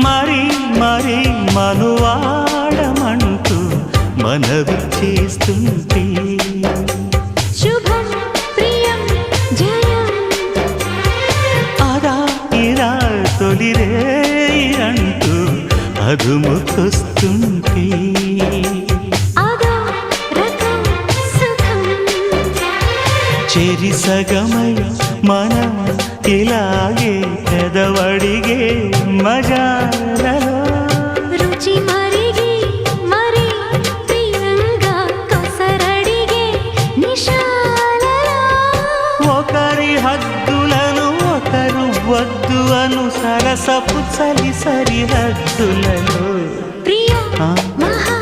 మరి మరి మనువాడమంటూ మనవి చేస్తుంటే శుభం ప్రియం జయం అదా ఇరా తొలిరే అంటూ అదుముకొస్తుంటే అదో రకం సుఖం చెరి సగమై మనం ఇలాగే పెదవడిగే మజాలలో రుచి మరిగి మరి ప్రియంగా కొసరడిగే నిశాలలో ఒకరి హద్దులను ఒకరు వద్దు అను సరసపు చలి సరిహద్దులలో ప్రియ ఆ? మహా